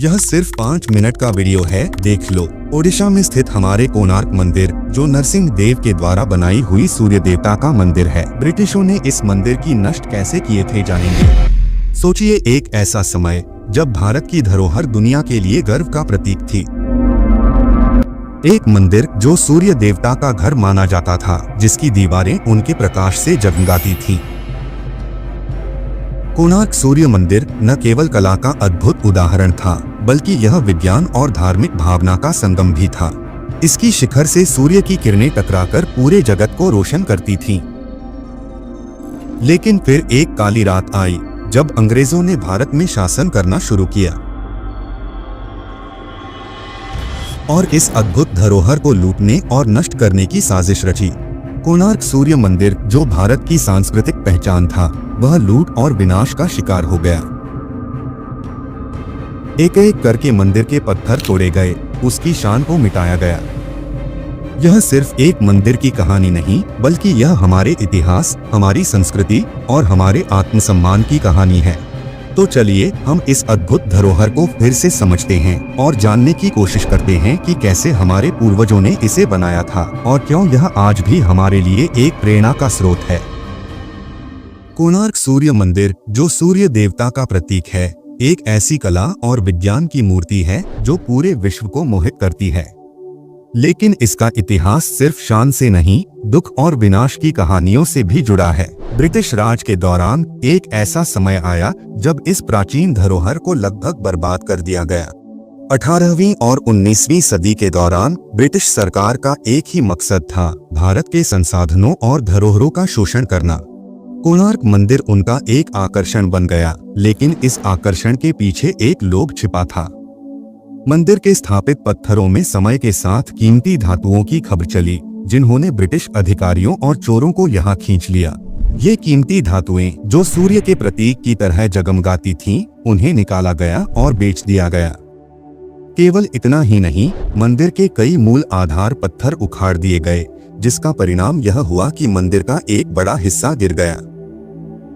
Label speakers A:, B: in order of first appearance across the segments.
A: यह सिर्फ 5 मिनट का वीडियो है, देख लो। ओडिशा में स्थित हमारे कोणार्क मंदिर, जो नरसिंह देव के द्वारा बनाई हुई सूर्य देवता का मंदिर है। ब्रिटिशों ने इस मंदिर की नष्ट कैसे किए थे, जानेंगे। सोचिए, एक ऐसा समय जब भारत की धरोहर दुनिया के लिए गर्व का प्रतीक थी। एक मंदिर जो सूर्य देवता का घर माना जाता था, जिसकी दीवारें उनके प्रकाश से जगमगाती थीं। कोणार्क सूर्य मंदिर न केवल कला का अद्भुत उदाहरण था, बल्कि यह विज्ञान और धार्मिक भावना का संगम भी था। इसकी शिखर से सूर्य की किरणें टकराकर पूरे जगत को रोशन करती थीं। लेकिन फिर एक काली रात आई, जब अंग्रेजों ने भारत में शासन करना शुरू किया और इस अद्भुत धरोहर को लूटने और नष्ट करने की साजिश रची। कोणार्क सूर्य मंदिर, जो भारत की सांस्कृतिक पहचान था, वह लूट और विनाश का शिकार हो गया। एक एक करके मंदिर के पत्थर तोड़े गए, उसकी शान को मिटाया गया। यह सिर्फ एक मंदिर की कहानी नहीं, बल्कि यह हमारे इतिहास, हमारी संस्कृति और हमारे आत्मसम्मान की कहानी है। तो चलिए हम इस अद्भुत धरोहर को फिर से समझते हैं और जानने की कोशिश करते हैं कि कैसे हमारे पूर्वजों ने इसे बनाया था और क्यों यह आज भी हमारे लिए एक प्रेरणा का स्रोत है। कोणार्क सूर्य मंदिर, जो सूर्य देवता का प्रतीक है, एक ऐसी कला और विज्ञान की मूर्ति है जो पूरे विश्व को मोहित करती है। लेकिन इसका इतिहास सिर्फ शान से नहीं, दुख और विनाश की कहानियों से भी जुड़ा है। ब्रिटिश राज के दौरान एक ऐसा समय आया जब इस प्राचीन धरोहर को लगभग बर्बाद कर दिया गया। 18वीं और 19वीं सदी के दौरान ब्रिटिश सरकार का एक ही मकसद था, भारत के संसाधनों और धरोहरों का शोषण करना। कोणार्क मंदिर उनका एक आकर्षण बन गया, लेकिन इस आकर्षण के पीछे एक लोभ छिपा था। मंदिर के स्थापित पत्थरों में समय के साथ कीमती धातुओं की खबर चली, जिन्होंने ब्रिटिश अधिकारियों और चोरों को यहाँ खींच लिया। ये कीमती धातुएं, जो सूर्य के प्रतीक की तरह जगमगाती थीं, उन्हें निकाला गया और बेच दिया गया। केवल इतना ही नहीं, मंदिर के कई मूल आधार पत्थर उखाड़ दिए गए, जिसका परिणाम यह हुआ कि मंदिर का एक बड़ा हिस्सा गिर गया।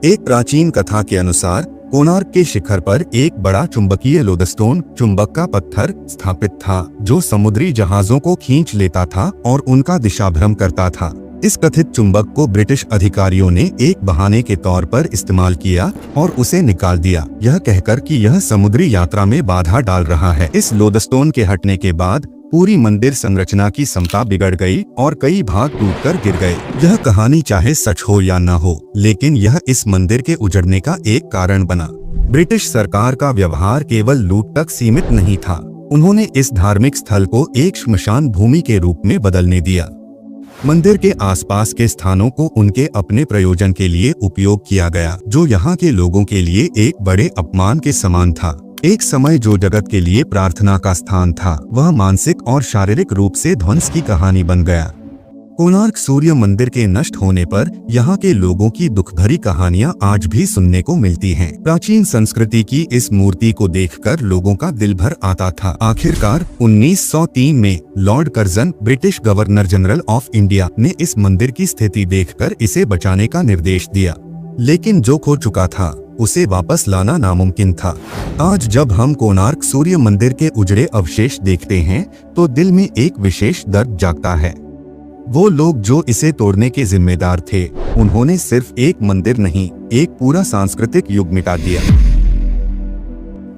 A: एक प्राचीन कथा के अनुसार कोणार्क के शिखर पर एक बड़ा चुंबकीय लोडस्टोन, चुंबक का पत्थर, स्थापित था, जो समुद्री जहाजों को खींच लेता था और उनका दिशाभ्रम करता था। इस कथित चुंबक को ब्रिटिश अधिकारियों ने एक बहाने के तौर पर इस्तेमाल किया और उसे निकाल दिया, यह कहकर कि यह समुद्री यात्रा में बाधा डाल रहा है। इस लोडस्टोन के हटने के बाद पूरी मंदिर संरचना की समता बिगड़ गई और कई भाग टूटकर गिर गए। यह कहानी चाहे सच हो या न हो, लेकिन यह इस मंदिर के उजड़ने का एक कारण बना। ब्रिटिश सरकार का व्यवहार केवल लूट तक सीमित नहीं था, उन्होंने इस धार्मिक स्थल को एक श्मशान भूमि के रूप में बदलने दिया। मंदिर के आसपास के स्थानों को उनके अपने प्रयोजन के लिए उपयोग किया गया, जो यहाँ के लोगों के लिए एक बड़े अपमान के समान था। एक समय जो जगत के लिए प्रार्थना का स्थान था, वह मानसिक और शारीरिक रूप से ध्वंस की कहानी बन गया। कोणार्क सूर्य मंदिर के नष्ट होने पर यहाँ के लोगों की दुखभरी कहानियाँ आज भी सुनने को मिलती हैं। प्राचीन संस्कृति की इस मूर्ति को देखकर लोगों का दिल भर आता था। आखिरकार 1903 में Lord Curzon, British governor general of India, ने इस मंदिर की स्थिति देखकर इसे बचाने का निर्देश दिया। लेकिन जो खो चुका था, उसे वापस लाना नामुमकिन था। आज जब हम कोणार्क सूर्य मंदिर के उजड़े अवशेष देखते हैं, तो दिल में एक विशेष दर्द जागता है। वो लोग जो इसे तोड़ने के जिम्मेदार थे, उन्होंने सिर्फ एक मंदिर नहीं, एक पूरा सांस्कृतिक युग मिटा दिया।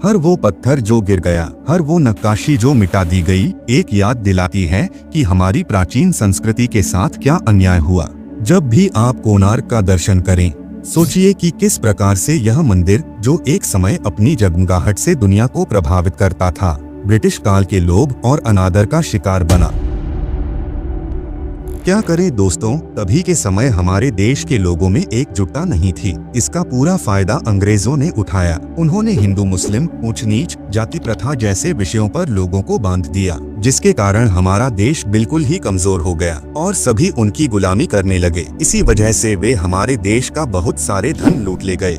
A: हर वो पत्थर जो गिर गया, हर वो नक्काशी जो मिटा दी गई, एक याद दिलाती है कि हमारी प्राचीन संस्कृति के साथ क्या अन्याय हुआ। जब भी आप कोणार्क का दर्शन करें, सोचिए कि किस प्रकार से यह मंदिर, जो एक समय अपनी जगमगाहट से दुनिया को प्रभावित करता था, ब्रिटिश काल के लोभ और अनादर का शिकार बना। क्या करें दोस्तों, तभी के समय हमारे देश के लोगों में एकजुटता नहीं थी। इसका पूरा फायदा अंग्रेजों ने उठाया। उन्होंने हिंदू मुस्लिम, ऊंच नीच, जाति प्रथा जैसे विषयों पर लोगों को बांध दिया, जिसके कारण हमारा देश बिल्कुल ही कमजोर हो गया और सभी उनकी गुलामी करने लगे। इसी वजह से वे हमारे देश का बहुत सारे धन लूट ले गए।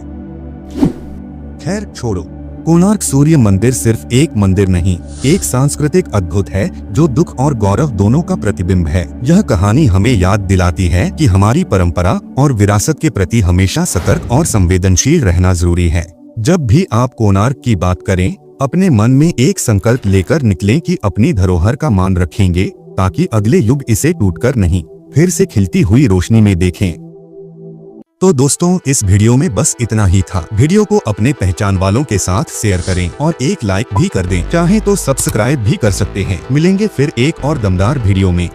A: खैर छोड़ो, कोणार्क सूर्य मंदिर सिर्फ एक मंदिर नहीं, एक सांस्कृतिक अद्भुत है जो दुख और गौरव दोनों का प्रतिबिंब है। यह कहानी हमें याद दिलाती है कि हमारी परंपरा और विरासत के प्रति हमेशा सतर्क और संवेदनशील रहना जरूरी है। जब भी आप कोणार्क की बात करें, अपने मन में एक संकल्प लेकर निकलें कि अपनी धरोहर का मान रखेंगे, ताकि अगले युग इसे टूटकर नहीं, फिर से खिलती हुई रोशनी में देखें। तो दोस्तों, इस वीडियो में बस इतना ही था। वीडियो को अपने पहचान वालों के साथ शेयर करें और एक लाइक भी कर दें। चाहे तो सब्सक्राइब भी कर सकते हैं। मिलेंगे फिर एक और दमदार वीडियो में।